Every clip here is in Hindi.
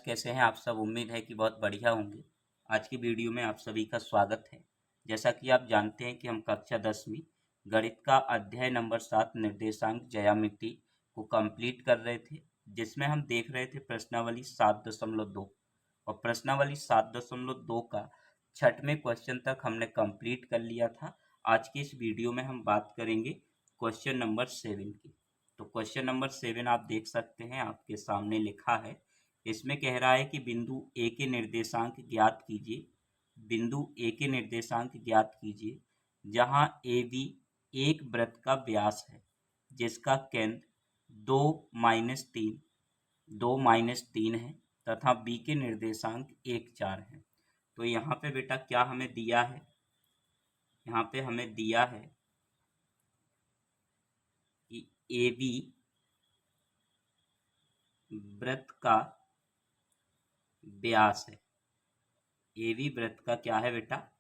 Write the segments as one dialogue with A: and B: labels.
A: कैसे हैं आप सब। उम्मीद है कि बहुत बढ़िया होंगे। आज की वीडियो में आप सभी का स्वागत है। जैसा कि आप जानते हैं कि हम कक्षा 10वीं गणित का अध्याय नंबर 7 निर्देशांक ज्यामिति को कंप्लीट कर रहे थे, जिसमें हम देख रहे थे प्रश्नावली 7.2 और प्रश्नावली 7.2 का छठवें क्वेश्चन तक हमने कंप्लीट कर लिया था। आज की इस वीडियो में हम बात करेंगे क्वेश्चन नंबर 7 की। तो क्वेश्चन नंबर 7 आप देख सकते हैं, आपके सामने लिखा है। इसमें कह रहा है कि बिंदु ए के निर्देशांक ज्ञात कीजिए। बिंदु ए के निर्देशांक ज्ञात कीजिए जहां ए बी एक वृत्त का व्यास है जिसका केंद्र 2 - 3 है तथा बी के निर्देशांक 1 4 है। तो यहाँ पे बेटा क्या हमें दिया है, यहाँ पे हमें दिया है कि ए बी वृत्त का व्यास है। ए बी वृत्त का क्या है बेटा,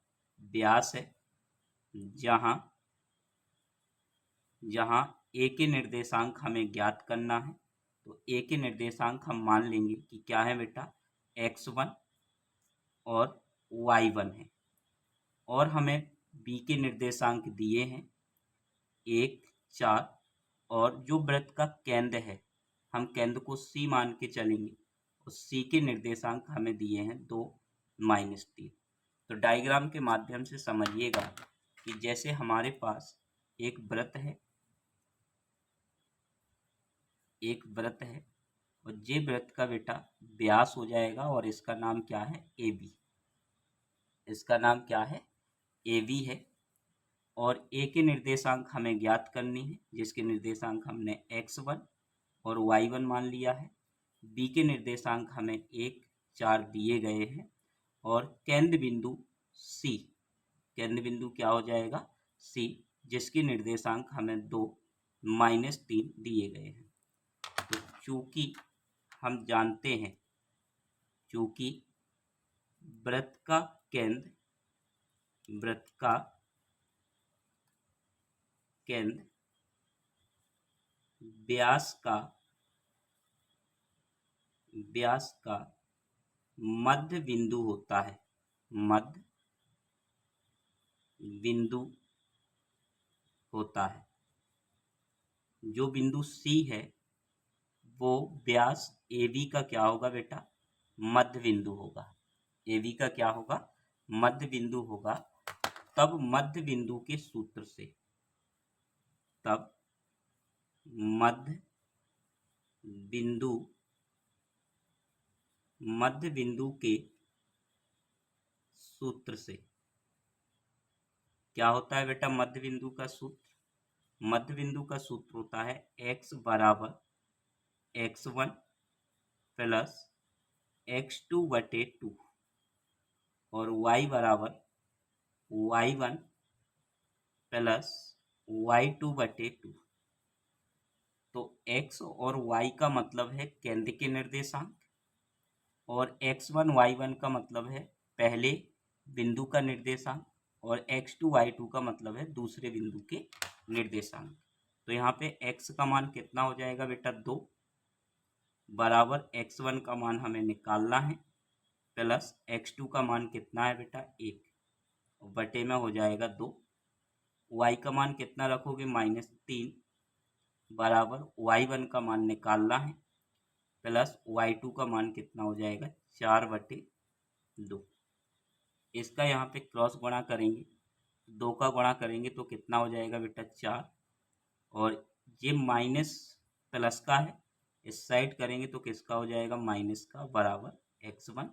A: व्यास है। जहां जहां ए के निर्देशांक हमें ज्ञात करना है, तो ए के निर्देशांक हम मान लेंगे कि क्या है बेटा, x1 और y1 है। और हमें बी के निर्देशांक दिए हैं 1 4, और जो वृत्त का केंद्र है हम केंद्र को C मान के चलेंगे और C के निर्देशांक हमें दिए हैं 2 - 3। तो डायग्राम के माध्यम से समझिएगा कि जैसे हमारे पास एक वृत्त है, और जे वृत्त का बेटा व्यास हो जाएगा और इसका नाम क्या है, ए बी। इसका नाम क्या है, ए बी है। और ए के निर्देशांक हमें ज्ञात करनी है जिसके निर्देशांक हमने x1 और y1 मान लिया है। बी के निर्देशांक हमें 1 4 दिए गए हैं। और केंद्र बिंदु सी, केंद्र बिंदु क्या हो जाएगा, सी, जिसके निर्देशांक हमें 2 - 3 दिए गए हैं। तो चूंकि हम जानते हैं, चूंकि वृत्त का केंद्र व्यास का मध्य बिंदु होता है, मध्य बिंदु होता है। जो बिंदु सी है वो व्यास ए बी का क्या होगा बेटा, मध्य बिंदु होगा। ए बी का क्या होगा, मध्य बिंदु होगा। तब मध्य बिंदु के सूत्र से, तब मध्य बिंदु के सूत्र से क्या होता है बेटा, मध्य बिंदु का सूत्र, मध्य बिंदु का सूत्र होता है x बराबर x1 प्लस x2/2 और y बराबर y1 प्लस y2/2। तो x और y का मतलब है केंद्र के निर्देशांक, और x1 y1 का मतलब है पहले बिंदु का निर्देशांक, और x2 y2 का मतलब है दूसरे बिंदु के निर्देशांक। तो यहाँ पे x का मान कितना हो जाएगा बेटा, 2 बराबर x1 का मान हमें निकालना है प्लस x2 का मान कितना है बेटा, 1, बटे में हो जाएगा 2। y का मान कितना रखोगे, -3, बराबर y1 का मान निकालना है प्लस y2 का मान कितना हो जाएगा, 4/2। इसका यहाँ पे क्रॉस गुणा करेंगे, 2 का गुणा करेंगे तो कितना हो जाएगा बेटा, 4। और ये माइनस प्लस का है, इस साइड करेंगे तो किसका हो जाएगा, माइनस का, बराबर x1।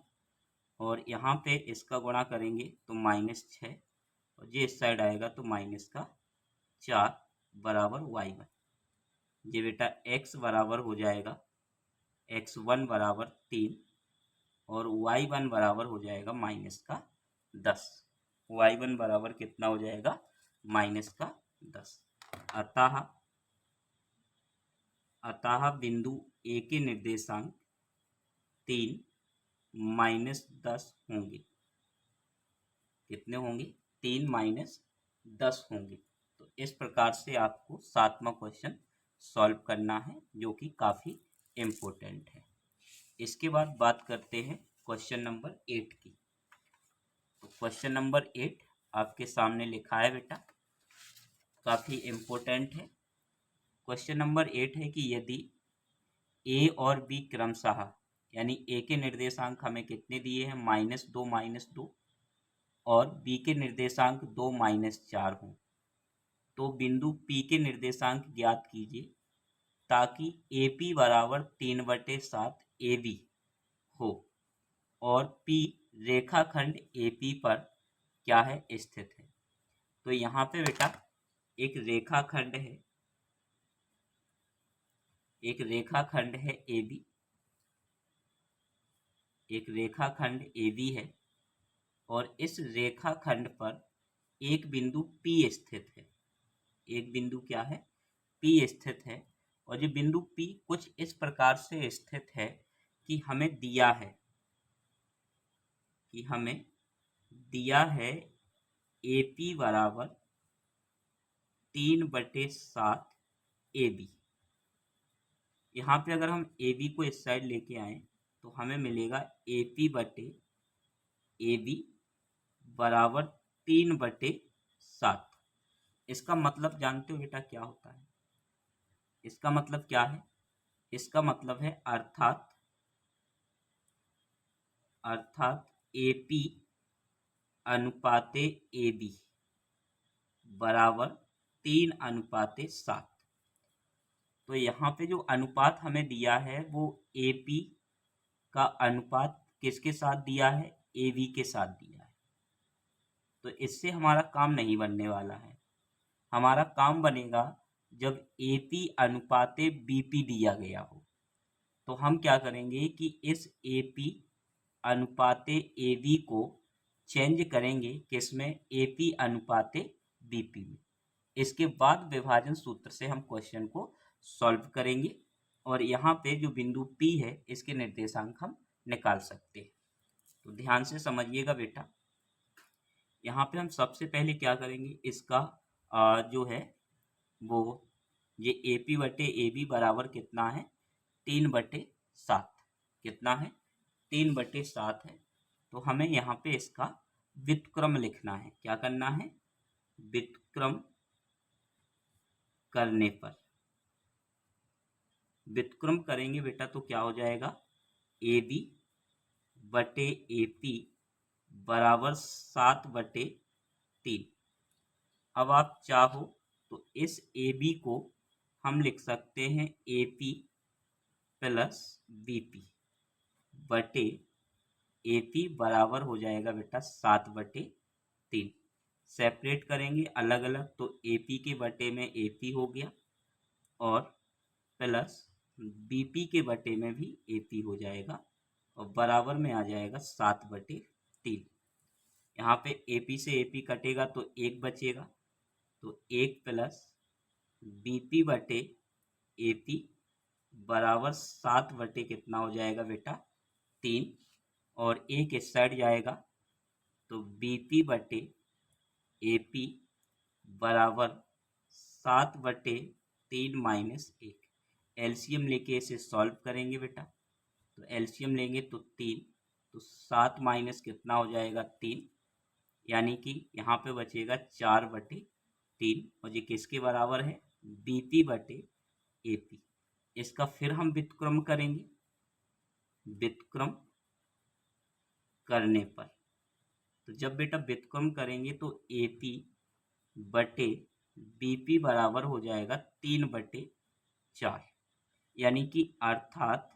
A: और यहाँ पे इसका गुणा करेंगे तो -6, और ये इस साइड आएगा तो -4 बराबर y1। ये बेटा x बराबर हो जाएगा x1 बराबर 3 और y1 बराबर हो जाएगा -10। y1 बराबर कितना हो जाएगा, -10। अतः बिंदु ए के निर्देशांक 3 - 10 होंगे। कितने होंगे, 3 - 10 होंगे। तो इस प्रकार से आपको 7वां क्वेश्चन सॉल्व करना है, जो कि काफी इम्पोर्टेंट है। इसके बाद बात करते हैं क्वेश्चन नंबर 8 की। तो क्वेश्चन नंबर 8 आपके सामने लिखा है बेटा, काफ़ी इम्पोर्टेंट है। क्वेश्चन नंबर 8 है कि यदि ए और बी क्रमशः, यानी ए के निर्देशांक हमें कितने दिए हैं, -2 और बी के निर्देशांक 2 - 4 हों, तो बिंदु पी के निर्देशांक ज्ञात कीजिए ताकि ए पी बराबर 3/7 ए बी हो और पी रेखाखंड ए पी पर क्या है, स्थित है। तो यहाँ पे बेटा एक रेखाखंड है, एक रेखाखंड है ए बी, एक रेखाखंड ए बी है और इस रेखाखंड पर एक बिंदु P स्थित है। एक बिंदु क्या है, P स्थित है। और ये बिंदु P कुछ इस प्रकार से स्थित है कि हमें दिया है, AP बराबर 3/7 AB। यहाँ पे अगर हम AB को इस साइड लेके आए तो हमें मिलेगा AP/AB बराबर 3/7। इसका मतलब जानते हो बेटा क्या होता है? इसका मतलब क्या है? इसका मतलब है अर्थात AP अनुपाते AB बराबर 3/7। तो यहाँ पे जो अनुपात हमें दिया है वो AP का अनुपात किसके साथ दिया है, AB के साथ दिया है। तो इससे हमारा काम नहीं बनने वाला है। हमारा काम बनेगा जब AP अनुपाते BP दिया गया हो, तो हम क्या करेंगे कि इस AP अनुपाते AB को चेंज करेंगे किसमें, AP अनुपाते BP में। इसके बाद विभाजन सूत्र से हम क्वेश्चन को सॉल्व करेंगे और यहाँ पे जो बिंदु P है इसके निर्देशांक हम निकाल सकते हैं। तो ध्यान से समझिएगा बेटा, यहाँ पे हम सबसे पहले क्या करेंगे, इसका जो है वो ये AP/AB बराबर कितना है, 3/7। कितना है, 3/7 है। तो हमें यहाँ पे इसका व्युत्क्रम लिखना है। क्या करना है, व्युत्क्रम करने पर, व्युत्क्रम करेंगे बेटा तो क्या हो जाएगा, AB/AP बराबर 7/3। अब आप चाहो तो इस AB को हम लिख सकते हैं AP प्लस BP बटे AP बराबर हो जाएगा बेटा 7/3। सेपरेट करेंगे अलग अलग तो AP के बटे में AP हो गया और प्लस BP के बटे में भी AP हो जाएगा और बराबर में आ जाएगा 7/3। यहाँ पे AP से AP कटेगा तो 1 बचेगा, तो 1 प्लस BP बटे AP बराबर 7 बटे कितना हो जाएगा बेटा, 3। और एक इस साइड जाएगा तो BP बटे AP बराबर 7/3 - 1। एलसीएम लेके इसे सॉल्व करेंगे बेटा, तो एलसीएम लेंगे तो 3, तो 7 माइनस कितना हो जाएगा, 3। यानी कि यहाँ पे बचेगा 4/3 और ये किसके बराबर है, BP बटे AP। इसका फिर हम व्युत्क्रम करेंगे, व्युत्क्रम करने पर, तो जब बेटा व्युत्क्रम करेंगे तो AP बटे BP बराबर हो जाएगा 3/4। यानी कि अर्थात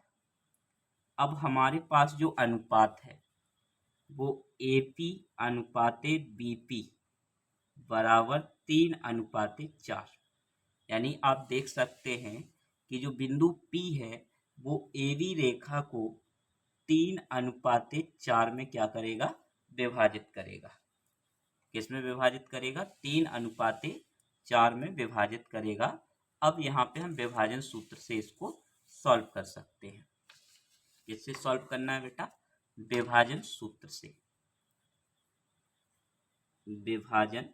A: अब हमारे पास जो अनुपात है वो AP अनुपाते BP बराबर 3/4। यानी आप देख सकते हैं कि जो बिंदु P है वो AB रेखा को 3/4 में क्या करेगा, विभाजित करेगा। किसमें विभाजित करेगा, 3/4 में विभाजित करेगा। अब यहाँ पे हम विभाजन सूत्र से इसको सॉल्व कर सकते हैं। किससे सॉल्व करना है बेटा, विभाजन सूत्र से। विभाजन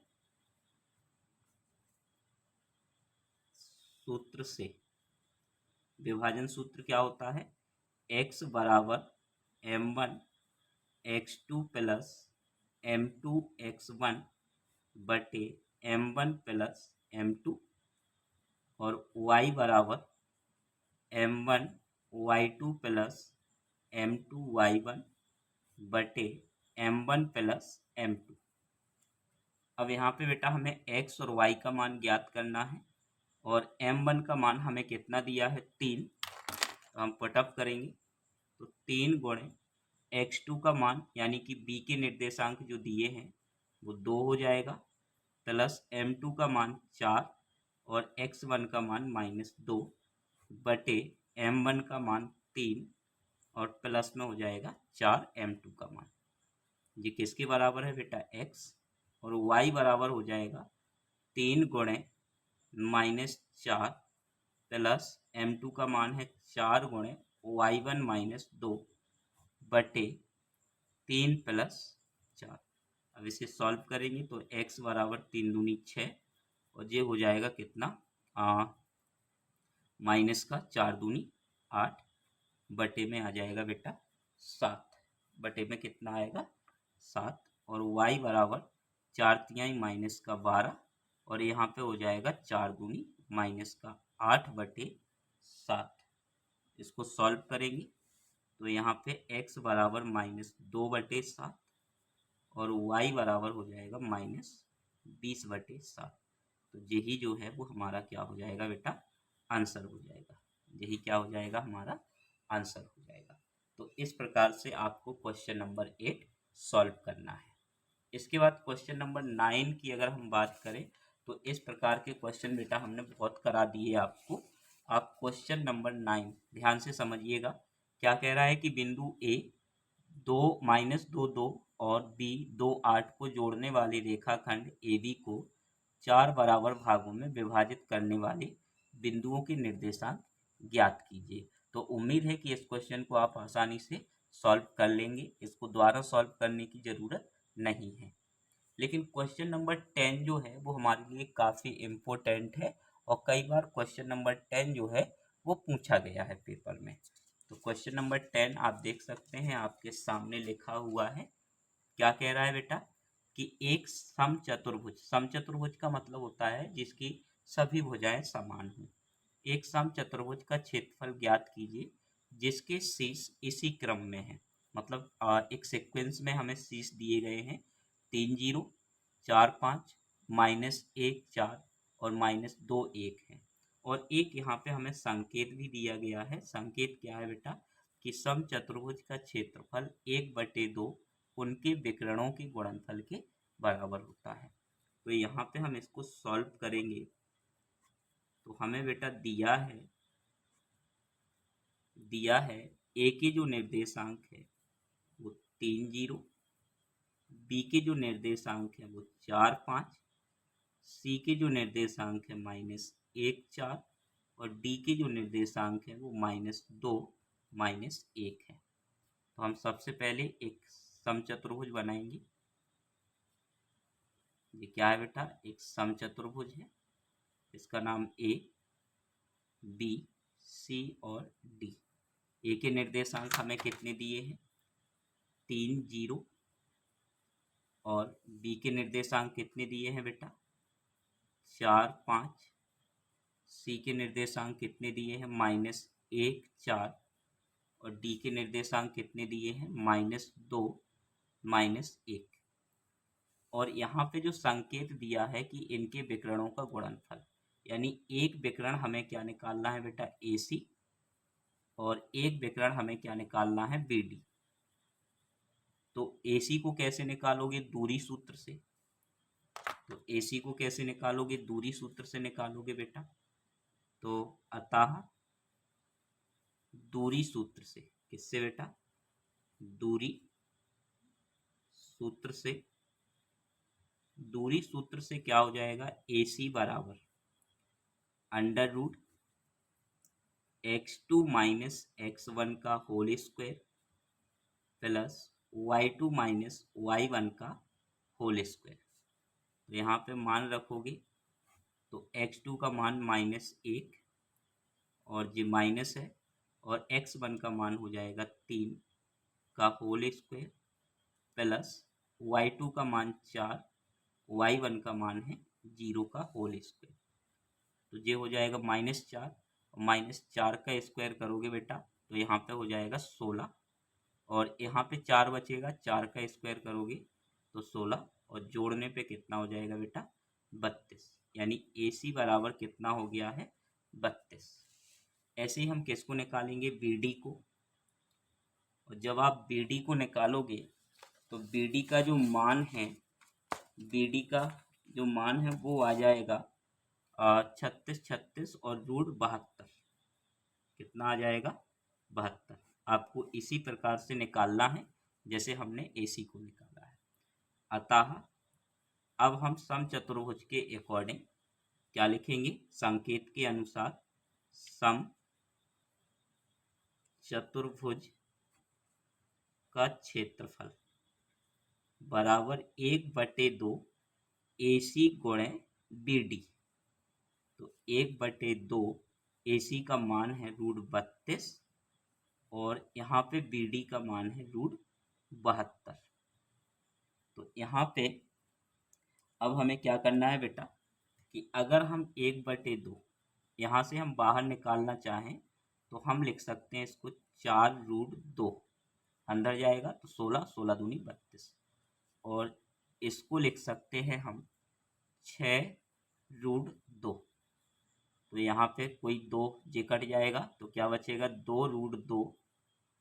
A: सूत्र से, विभाजन सूत्र क्या होता है, x बराबर m1 x2 plus m2 x1 बटे m1 प्लस m2 और y बराबर m1 y2 plus m2 y1 बटे m1 प्लस m2। अब यहाँ पे बेटा हमें x और y का मान ज्ञात करना है और m1 का मान हमें कितना दिया है 3, तो हम पुटअप करेंगे तो 3 गुणे x2 का मान यानी कि b के निर्देशांक जो दिए हैं वो 2 हो जाएगा प्लस m2 का मान 4 और x1 का मान -2 बटे m1 का मान 3 और प्लस में हो जाएगा 4 m2 का मान। ये किसके बराबर है बेटा x, और y बराबर हो जाएगा 3 गुणे -4 प्लस m2 का मान है 4 गुणे y1 -2 बटे 3 प्लस 4। अब इसे सॉल्व करेंगे तो x बराबर 3 दूनी 6 और ये हो जाएगा कितना माइनस का 4 दूनी 8 बटे में आ जाएगा बेटा 7, बटे में कितना आएगा 7 और y बराबर 4 तिहाई माइनस का 12 और यहाँ पे हो जाएगा 4 दूनी माइनस का 8 बटे 7। इसको सॉल्व करेंगे तो यहाँ पे x बराबर -2 बटे 7 और y बराबर हो जाएगा -20 बटे 7। तो यही जो है वो हमारा क्या हो जाएगा बेटा आंसर हो जाएगा, यही क्या हो जाएगा हमारा आंसर हो जाएगा। तो इस प्रकार से आपको क्वेश्चन नंबर 8 सॉल्व करना है। इसके बाद क्वेश्चन नंबर 9 की अगर हम बात करें तो इस प्रकार के क्वेश्चन बेटा हमने बहुत करा दिए आपको। आप क्वेश्चन नंबर 9 ध्यान से समझिएगा। क्या कह रहा है कि बिंदु ए 2 -2 2 और बी 2 8 को जोड़ने वाले रेखाखंड AB को 4 बराबर भागों में विभाजित करने वाले बिंदुओं के निर्देशांक ज्ञात कीजिए। तो उम्मीद है कि इस क्वेश्चन को आप आसानी से सॉल्व कर लेंगे, इसको दोबारा सॉल्व करने की ज़रूरत नहीं है। लेकिन क्वेश्चन नंबर 10 जो है वो हमारे लिए काफ़ी इम्पोर्टेंट है और कई बार क्वेश्चन नंबर 10 जो है वो पूछा गया है पेपर में। तो क्वेश्चन नंबर 10 आप देख सकते हैं, आपके सामने लिखा हुआ है। क्या कह रहा है बेटा कि एक समचतुर्भुज, समचतुर्भुज का मतलब होता है जिसकी सभी भुजाएं समान हों। एक समचतुर्भुज का क्षेत्रफल ज्ञात कीजिए जिसके शीर्ष इसी क्रम में है। मतलब एक सीक्वेंस में हमें शीर्ष दिए गए हैं 3 0 4 5 -1 4 और -2 1 है और एक यहाँ पे हमें संकेत भी दिया गया है। संकेत क्या है बेटा कि समचतुर्भुज का क्षेत्रफल 1/2 उनके विकर्णों के गुणनफल के बराबर होता है। तो यहाँ पे हम इसको सॉल्व करेंगे तो हमें बेटा दिया है ए के जो निर्देशांक है वो 3 0, बी के जो निर्देशांक है वो 4 5, सी के जो निर्देशांक है -1 4 और डी के जो निर्देशांक है वो -2 -1 है। तो हम सबसे पहले एक समचतुर्भुज बनाएंगे। ये क्या है बेटा, एक समचतुर्भुज है, इसका नाम ए बी सी और डी। ए के निर्देशांक हमें कितने दिए हैं 3 0 और बी के निर्देशांक कितने दिए हैं बेटा 4 5, सी के निर्देशांक कितने दिए हैं -1 4 और डी के निर्देशांक कितने दिए हैं -2 -1। और यहाँ पे जो संकेत दिया है कि इनके विकर्णों का गुणनफल, यानी एक विकर्ण हमें क्या निकालना है बेटा AC और एक विकर्ण हमें क्या निकालना है BD। तो AC को कैसे निकालोगे दूरी सूत्र से, तो AC को कैसे निकालोगे दूरी सूत्र से निकालोगे बेटा। तो अतः दूरी सूत्र से, किससे बेटा दूरी सूत्र से, दूरी सूत्र से क्या हो जाएगा AC बराबर √ x2 - x1 का whole square plus y2 - y1 का होल स्क्वायर। तो यहाँ पे मान रखोगे तो x2 का मान -1 और ये माइनस है और x1 का मान हो जाएगा 3 का होल स्क्वायर प्लस y2 का मान 4, y1 का मान है 0 का होल स्क्वायर। तो ये हो जाएगा -4 और -4 का स्क्वायर करोगे बेटा तो यहाँ पे हो जाएगा 16 और यहाँ पे 4 बचेगा, 4 का स्क्वायर करोगे तो 16 और जोड़ने पे कितना हो जाएगा बेटा 32। यानी AC बराबर कितना हो गया है 32। ऐसे ही हम किसको निकालेंगे BD को। और जब आप BD को निकालोगे तो BD का जो मान है, BD का जो मान है वो आ जाएगा 36 और √72। कितना आ जाएगा 72। आपको इसी प्रकार से निकालना है जैसे हमने AC को निकाला है। अतः अब हम समचतुर्भुज के अकॉर्डिंग क्या लिखेंगे, संकेत के अनुसार सम चतुर्भुज का क्षेत्रफल बराबर 1/2 AC गुणे BD। तो 1/2 AC का मान है √32 और यहाँ पे BD का मान है √72। तो यहाँ पे अब हमें क्या करना है बेटा कि अगर हम 1/2 यहाँ से हम बाहर निकालना चाहें तो हम लिख सकते हैं इसको 4√2, अंदर जाएगा तो 16, 16 दूनी 32 और इसको लिख सकते हैं हम 6√2। तो यहाँ पे कोई 2 जे कट जाएगा तो क्या बचेगा 2√2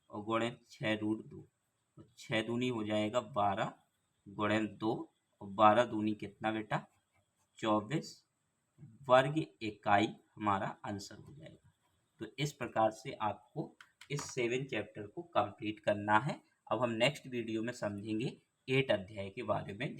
A: और गुणे 6√2 तो 6 दूनी हो जाएगा 12 गुणे 2 और 12 दूनी कितना बेटा 24 वर्ग इकाई हमारा आंसर हो जाएगा। तो इस प्रकार से आपको इस 7 चैप्टर को कंप्लीट करना है। अब हम नेक्स्ट वीडियो में समझेंगे 8 अध्याय के बारे में।